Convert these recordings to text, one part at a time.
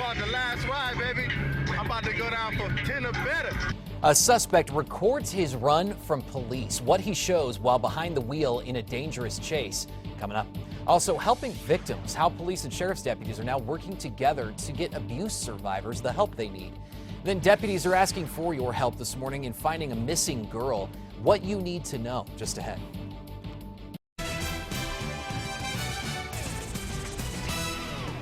caught the last ride, baby. I'm about to go down for 10 or better. A suspect records his run from police, what he shows while behind the wheel in a dangerous chase. Coming up. Also, helping victims, how police and sheriff's deputies are now working together to get abuse survivors the help they need. Then deputies are asking for your help this morning in finding a missing girl. What you need to know just ahead.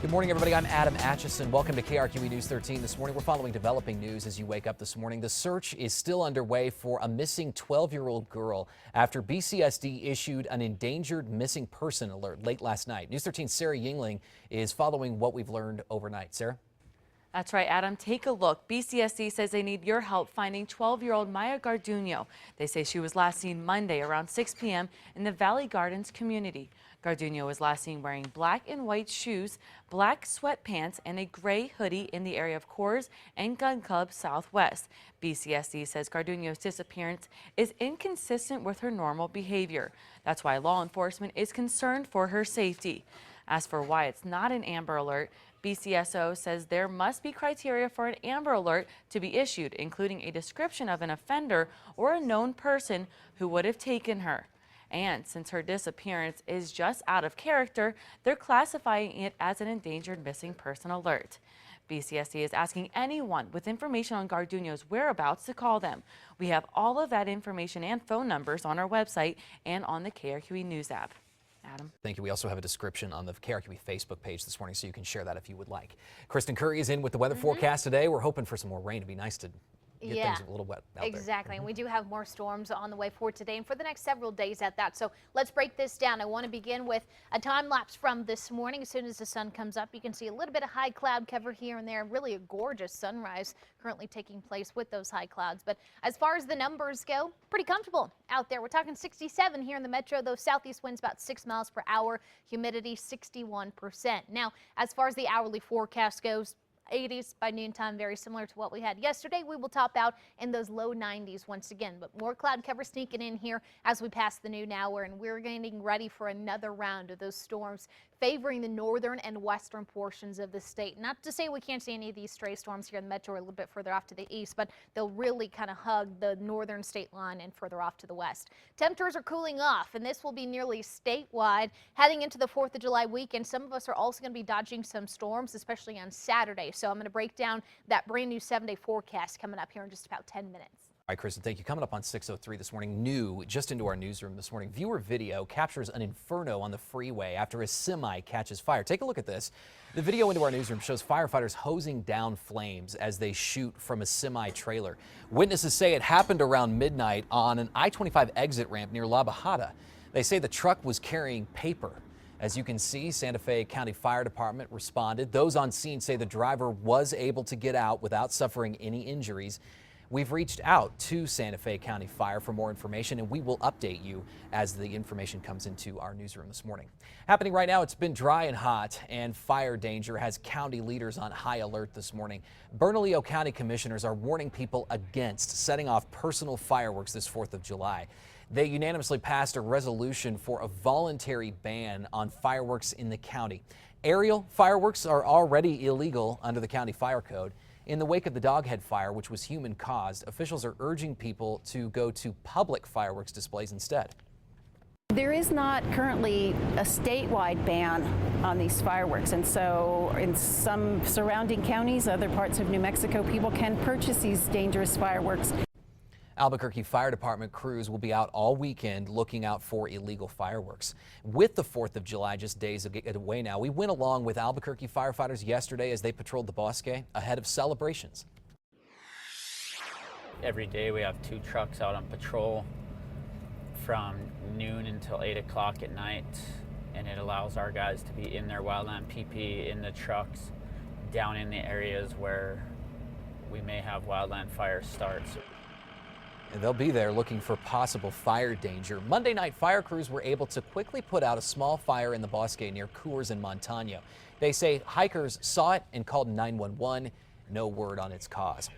Good morning, everybody. I'm Adam Atchison. Welcome to KRQE News 13. This morning, we're following developing news as you wake up this morning. The search is still underway for a missing 12-year-old girl after BCSD issued an endangered missing person alert late last night. News 13's Sarah Yingling is following what we've learned overnight. Sarah? That's right, Adam. Take a look. BCSD says they need your help finding 12-year-old Maya Garduno. They say she was last seen Monday around 6 p.m. in the Valley Gardens community. Garduno was last seen wearing black and white shoes, black sweatpants, and a gray hoodie in the area of Coors and Gun Club Southwest. BCSD says Garduno's disappearance is inconsistent with her normal behavior. That's why law enforcement is concerned for her safety. As for why it's not an Amber Alert, BCSO says there must be criteria for an Amber Alert to be issued, including a description of an offender or a known person who would have taken her. And since her disappearance is just out of character, they're classifying it as an endangered missing person alert. BCSD is asking anyone with information on Garduno's whereabouts to call them. We have all of that information and phone numbers on our website and on the KRQE News app. Adam. Thank you. We also have a description on the KRQE Facebook page this morning, so you can share that if you would like. Kristen Curry is in with the weather forecast today. We're hoping for some more rain. It'd be nice to get things a little wet out there. Exactly. And we do have more storms on the way for today and for the next several days at that. So let's break this down. I want to begin with a time lapse from this morning. As soon as the sun comes up, you can see a little bit of high cloud cover here and there. Really a gorgeous sunrise currently taking place with those high clouds. But as far as the numbers go, pretty comfortable out there. We're talking 67 here in the metro. Those southeast winds about 6 miles per hour. Humidity 61%. Now, as far as the hourly forecast goes, 80s by noontime, very similar to what we had yesterday. We will top out in those low 90s once again, but more cloud cover sneaking in here as we pass the noon hour, and we're getting ready for another round of those storms favoring the northern and western portions of the state. Not to say we can't see any of these stray storms here in the metro or a little bit further off to the east, but they'll really kind of hug the northern state line and further off to the west. Temperatures are cooling off, and this will be nearly statewide heading into the 4th of July weekend. Some of us are also going to be dodging some storms, especially on Saturday. So I'm going to break down that brand new 7-day forecast coming up here in just about 10 minutes. All right, Kristen, thank you. Coming up on 6:03 this morning, new just into our newsroom this morning. Viewer video captures an inferno on the freeway after a semi catches fire. Take a look at this. The video into our newsroom shows firefighters hosing down flames as they shoot from a semi trailer. Witnesses say it happened around midnight on an I-25 exit ramp near La Bajada. They say the truck was carrying paper. As you can see, Santa Fe County Fire Department responded. Those on scene say the driver was able to get out without suffering any injuries. We've reached out to Santa Fe County Fire for more information, and we will update you as the information comes into our newsroom this morning. Happening right now, it's been dry and hot, and fire danger has county leaders on high alert this morning. Bernalillo County commissioners are warning people against setting off personal fireworks this 4th of July. They unanimously passed a resolution for a voluntary ban on fireworks in the county. Aerial fireworks are already illegal under the county fire code. In the wake of the Doghead fire, which was human-caused, officials are urging people to go to public fireworks displays instead. There is not currently a statewide ban on these fireworks, and so in some surrounding counties, other parts of New Mexico, people can purchase these dangerous fireworks. Albuquerque Fire Department crews will be out all weekend looking out for illegal fireworks. With the 4th of July just days away now, we went along with Albuquerque firefighters yesterday as they patrolled the Bosque ahead of celebrations. Every day we have 2 trucks out on patrol from noon until 8 o'clock at night, and it allows our guys to be in their wildland PP in the trucks down in the areas where we may have wildland fire starts. And they'll be there looking for possible fire danger. Monday night, fire crews were able to quickly put out a small fire in the Bosque near Coors and Montano. They say hikers saw it and called 911. No word on its cause.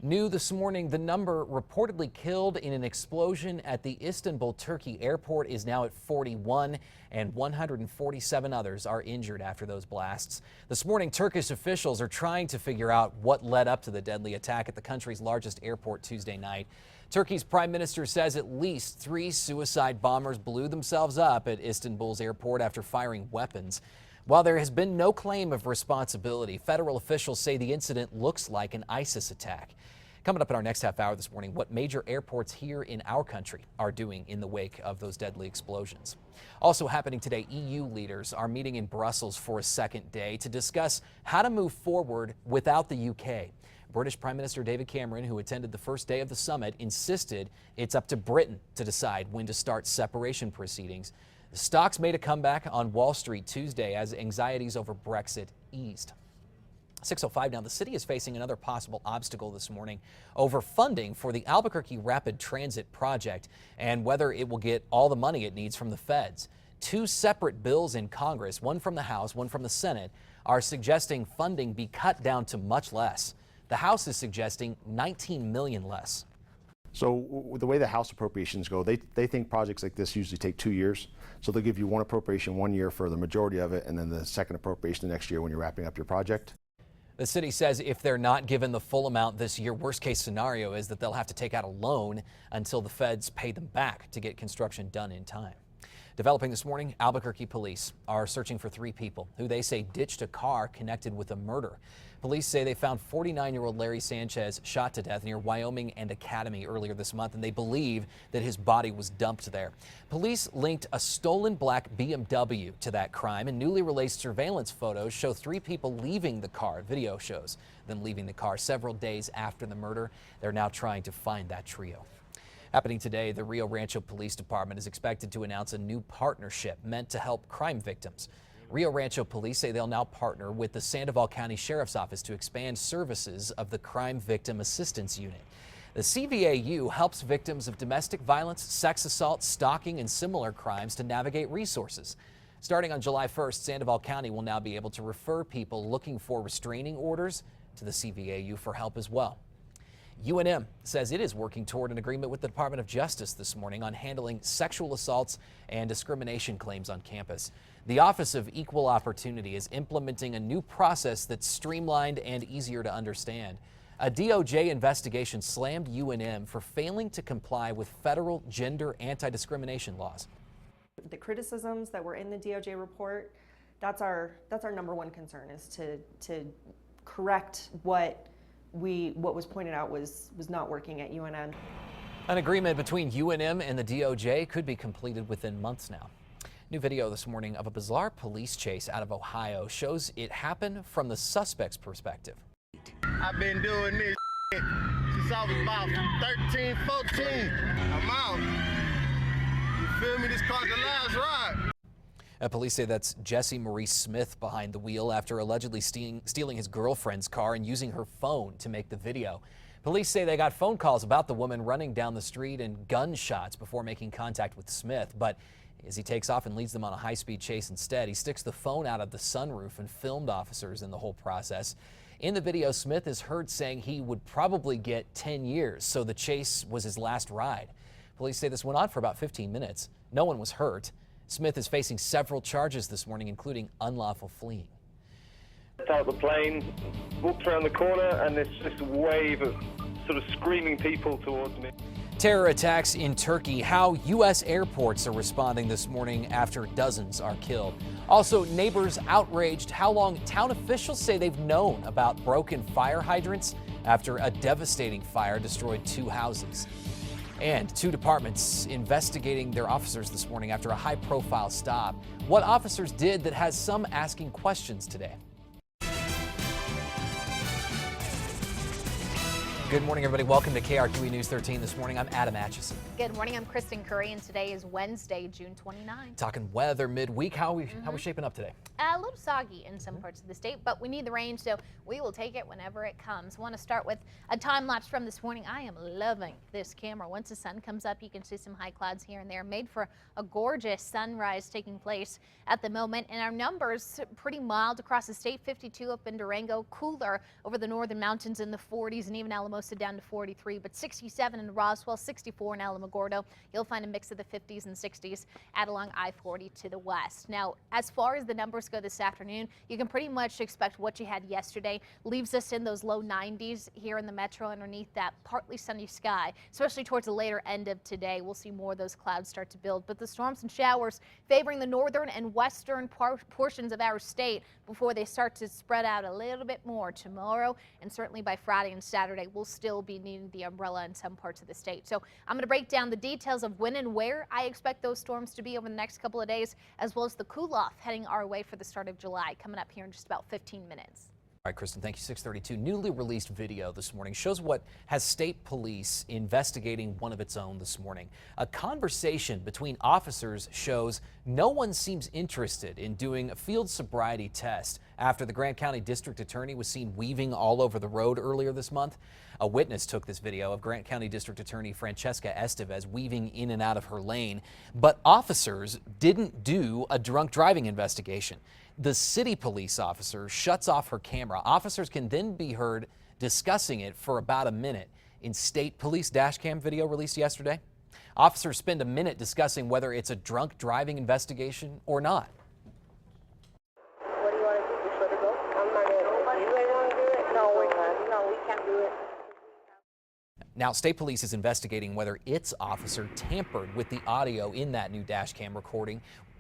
New this morning, the number reportedly killed in an explosion at the Istanbul, Turkey airport is now at 41, and 147 others are injured after those blasts. This morning, Turkish officials are trying to figure out what led up to the deadly attack at the country's largest airport Tuesday night. Turkey's prime minister says at least 3 suicide bombers blew themselves up at Istanbul's airport after firing weapons. While there has been no claim of responsibility, federal officials say the incident looks like an ISIS attack. Coming up in our next half hour this morning, what major airports here in our country are doing in the wake of those deadly explosions. Also happening today, EU leaders are meeting in Brussels for a second day to discuss how to move forward without the UK. British Prime Minister David Cameron, who attended the first day of the summit, insisted it's up to Britain to decide when to start separation proceedings. The stocks made a comeback on Wall Street Tuesday as anxieties over Brexit eased. 6:05 now. The city is facing another possible obstacle this morning over funding for the Albuquerque Rapid Transit project and whether it will get all the money it needs from the feds. 2 separate bills in Congress, one from the House, one from the Senate, are suggesting funding be cut down to much less. The House is suggesting $19 million less. So the way the House appropriations go, they think projects like this usually take 2 years. So they'll give you one appropriation 1 year for the majority of it, and then the second appropriation the next year when you're wrapping up your project. The city says if they're not given the full amount this year, worst case scenario is that they'll have to take out a loan until the feds pay them back to get construction done in time. Developing this morning, Albuquerque police are searching for 3 people who they say ditched a car connected with a murder. Police say they found 49-year-old Larry Sanchez shot to death near Wyoming and Academy earlier this month, and they believe that his body was dumped there. Police linked a stolen black BMW to that crime, and newly released surveillance photos show 3 people leaving the car. Video shows them leaving the car several days after the murder. They're now trying to find that trio. Happening today, the Rio Rancho Police Department is expected to announce a new partnership meant to help crime victims. Rio Rancho Police say they'll now partner with the Sandoval County Sheriff's Office to expand services of the Crime Victim Assistance Unit. The CVAU helps victims of domestic violence, sex assault, stalking, and similar crimes to navigate resources. Starting on July 1st, Sandoval County will now be able to refer people looking for restraining orders to the CVAU for help as well. UNM says it is working toward an agreement with the Department of Justice this morning on handling sexual assaults and discrimination claims on campus. The Office of Equal Opportunity is implementing a new process that's streamlined and easier to understand. A DOJ investigation slammed UNM for failing to comply with federal gender anti-discrimination laws. The criticisms that were in the DOJ report, that's our number one concern, is to correct what was pointed out was not working at UNM. An agreement between UNM and the DOJ could be completed within months now. New video this morning of a bizarre police chase out of Ohio shows it happened from the suspect's perspective. I've been doing this since I was about 13, 14. I'm out. You feel me? This caught the last ride. Police say that's Jesse Maurice Smith behind the wheel after allegedly stealing his girlfriend's car and using her phone to make the video. Police say they got phone calls about the woman running down the street and gunshots before making contact with Smith. But as he takes off and leads them on a high-speed chase instead, he sticks the phone out of the sunroof and filmed officers in the whole process. In the video, Smith is heard saying he would probably get 10 years, so the chase was his last ride. Police say this went on for about 15 minutes. No one was hurt. Smith is facing several charges this morning, including unlawful fleeing. Out the plane, walked around the corner, and there's just a wave of sort of screaming people towards me. Terror attacks in Turkey, how U.S. airports are responding this morning after dozens are killed. Also, neighbors outraged how long town officials say they've known about broken fire hydrants after a devastating fire destroyed 2 houses. And 2 departments investigating their officers this morning after a high-profile stop. What officers did that has some asking questions today. Good morning, everybody. Welcome to KRQE News 13 this morning. I'm Adam Atchison. Good morning. I'm Kristen Curry, and today is Wednesday, June 29th. Talking weather midweek. How are we shaping up today? a little soggy in some parts of the state, but we need the rain, so we will take it whenever it comes. I want to start with a time lapse from this morning. I am loving this camera. Once the sun comes up, you can see some high clouds here and there, made for a gorgeous sunrise taking place at the moment. And our numbers pretty mild across the state. 52 up in Durango, cooler over the northern mountains in the 40s, and even Alamosa down to 43, but 67 in Roswell, 64 in Alamogordo. You'll find a mix of the 50s and 60s at along I-40 to the west. Now, as far as the numbers go this afternoon, you can pretty much expect what you had yesterday. Leaves us in those low 90s here in the metro underneath that partly sunny sky, especially towards the later end of today. We'll see more of those clouds start to build, but the storms and showers favoring the northern and western portions of our state before they start to spread out a little bit more tomorrow, and certainly by Friday and Saturday we'll still be needing the umbrella in some parts of the state. So I'm going to break down the details of when and where I expect those storms to be over the next couple of days, as well as the cool off heading our way for the start of July, coming up here in just about 15 minutes. All right, Kristen, thank you. 632. Newly released video this morning shows what has state police investigating one of its own this morning. A conversation between officers shows no one seems interested in doing a field sobriety test after the Grant County District Attorney was seen weaving all over the road earlier this month. A witness took this video of Grant County District Attorney Francesca Estevez weaving in and out of her lane, but officers didn't do a drunk driving investigation. The city police officer shuts off her camera. Officers can then be heard discussing it for about a minute. In state police dash cam video released yesterday, officers spend a minute discussing whether it's a drunk driving investigation or not. What do you want to do? Just let her go? I'm not going to. You guys want to do it? No, we're not. No, we can't do it. Now, state police is investigating whether its officer tampered with the audio in that new dash cam recording.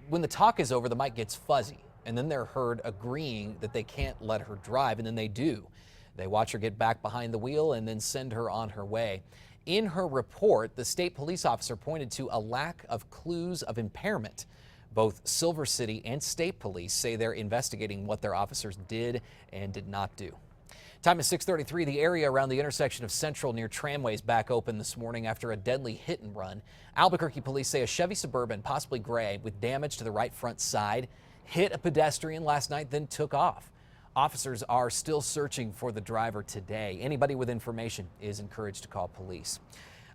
When the talk is over, the mic gets fuzzy, and then they're heard agreeing that they can't let her drive, and then they do. They watch her get back behind the wheel and then send her on her way. In her report, the state police officer pointed to a lack of clues of impairment. Both Silver City and state police say they're investigating what their officers did and did not do. Time is 6:33. The area around the intersection of Central near Tramways back open this morning after a deadly hit and run. Albuquerque police say a Chevy Suburban, possibly gray, with damage to the right front side, hit a pedestrian last night, then took off. Officers are still searching for the driver today. Anybody with information is encouraged to call police.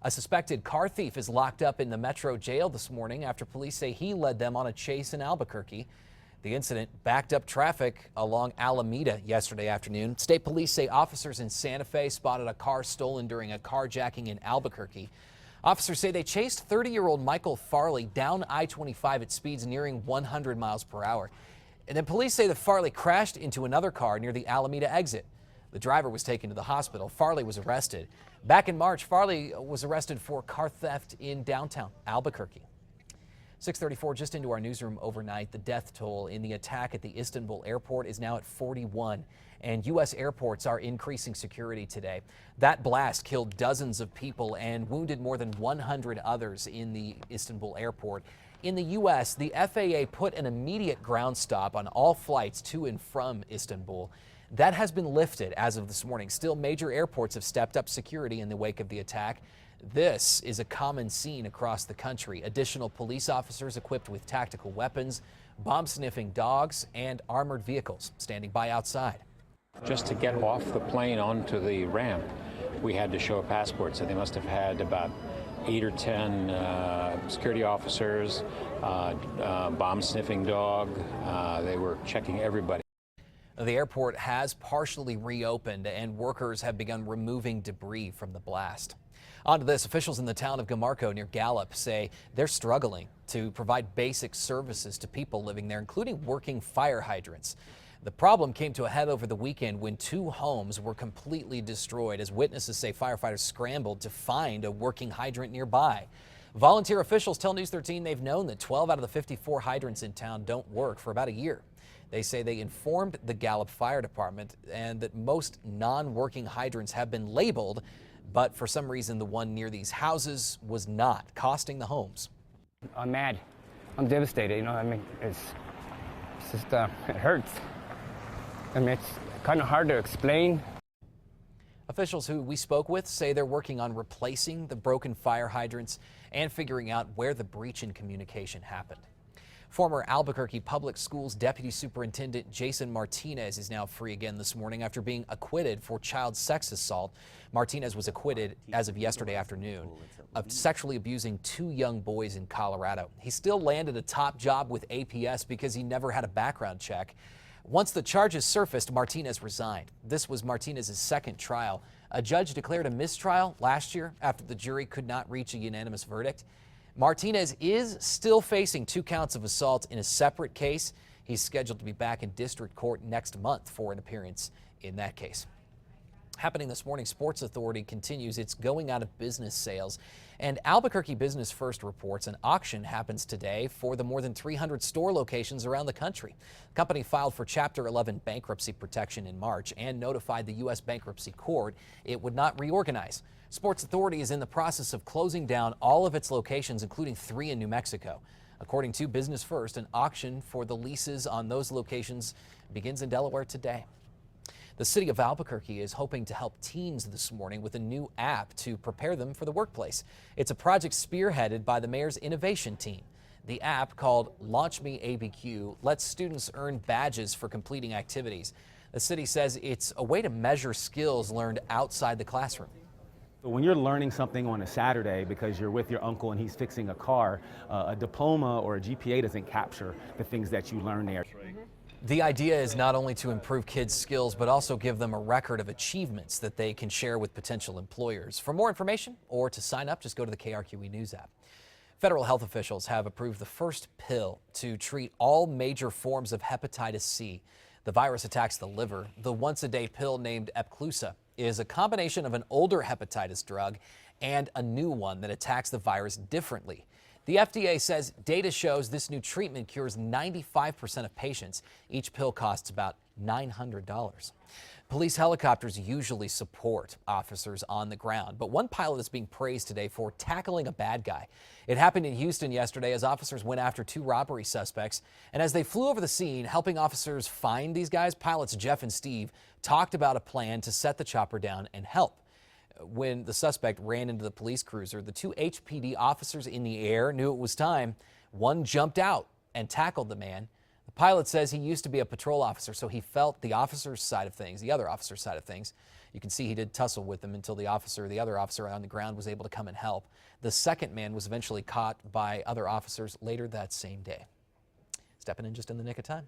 A suspected car thief is locked up in the Metro jail this morning after police say he led them on a chase in Albuquerque. The incident backed up traffic along Alameda yesterday afternoon. State police say officers in Santa Fe spotted a car stolen during a carjacking in Albuquerque. Officers say they chased 30-year-old Michael Farley down I-25 at speeds nearing 100 miles per hour. And then police say that Farley crashed into another car near the Alameda exit. The driver was taken to the hospital. Farley was arrested. Back in March, Farley was arrested for car theft in downtown Albuquerque. 6:34, just into our newsroom overnight, the death toll in the attack at the Istanbul airport is now at 41, and U.S. airports are increasing security today. That blast killed dozens of people and wounded more than 100 others in the Istanbul airport. In the U.S., the FAA put an immediate ground stop on all flights to and from Istanbul. That has been lifted as of this morning. Still, major airports have stepped up security in the wake of the attack. This is a common scene across the country. Additional police officers equipped with tactical weapons, bomb-sniffing dogs, and armored vehicles standing by outside. Just to get off the plane onto the ramp, we had to show a passport, so they must have had about 8 or 10 security officers, bomb-sniffing dog. They were checking everybody. The airport has partially reopened, and workers have begun removing debris from the blast. On to this, officials in the town of Gamarco near Gallup say they're struggling to provide basic services to people living there, including working fire hydrants. The problem came to a head over the weekend when 2 homes were completely destroyed as witnesses say firefighters scrambled to find a working hydrant nearby. Volunteer officials tell News 13 they've known that 12 out of the 54 hydrants in town don't work for about a year. They say they informed the Gallup Fire Department and that most non-working hydrants have been labeled, but for some reason the one near these houses was not, costing the homes. I'm mad. I'm devastated, you know, I mean, it's just, it hurts. I mean, it's kind of hard to explain. Officials who we spoke with say they're working on replacing the broken fire hydrants and figuring out where the breach in communication happened. Former Albuquerque Public Schools Deputy Superintendent Jason Martinez is now free again this morning after being acquitted for child sex assault. Martinez was acquitted as of yesterday afternoon of sexually abusing 2 young boys in Colorado. He still landed a top job with APS because he never had a background check. Once the charges surfaced, Martinez resigned. This was Martinez's second trial. A judge declared a mistrial last year after the jury could not reach a unanimous verdict. Martinez is still facing 2 counts of assault in a separate case. He's scheduled to be back in district court next month for an appearance in that case. Happening this morning, Sports Authority continues its going out of business sales. And Albuquerque Business First reports an auction happens today for the more than 300 store locations around the country. The company filed for Chapter 11 bankruptcy protection in March and notified the U.S. Bankruptcy Court it would not reorganize. Sports Authority is in the process of closing down all of its locations, including 3 in New Mexico. According to Business First, an auction for the leases on those locations begins in Delaware today. The city of Albuquerque is hoping to help teens this morning with a new app to prepare them for the workplace. It's a project spearheaded by the mayor's innovation team. The app, called Launch Me ABQ, lets students earn badges for completing activities. The city says it's a way to measure skills learned outside the classroom. When you're learning something on a Saturday because you're with your uncle and he's fixing a car, a diploma or a GPA doesn't capture the things that you learn there. The idea is not only to improve kids' skills, but also give them a record of achievements that they can share with potential employers. For more information or to sign up, just go to the KRQE News app. Federal health officials have approved the first pill to treat all major forms of hepatitis C. The virus attacks the liver. The once-a-day pill named Epclusa is a combination of an older hepatitis drug and a new one that attacks the virus differently. The FDA says data shows this new treatment cures 95% of patients. Each pill costs about $900. Police helicopters usually support officers on the ground, but one pilot is being praised today for tackling a bad guy. It happened in Houston yesterday as officers went after 2 robbery suspects. And as they flew over the scene, helping officers find these guys, pilots Jeff and Steve talked about a plan to set the chopper down and help. When the suspect ran into the police cruiser, the 2 HPD officers in the air knew it was time. One jumped out and tackled the man. The pilot says he used to be a patrol officer, so he felt the officer's side of things, the other officer's side of things. You can see he did tussle with them until the other officer on the ground was able to come and help. The second man was eventually caught by other officers later that same day. Stepping in just in the nick of time.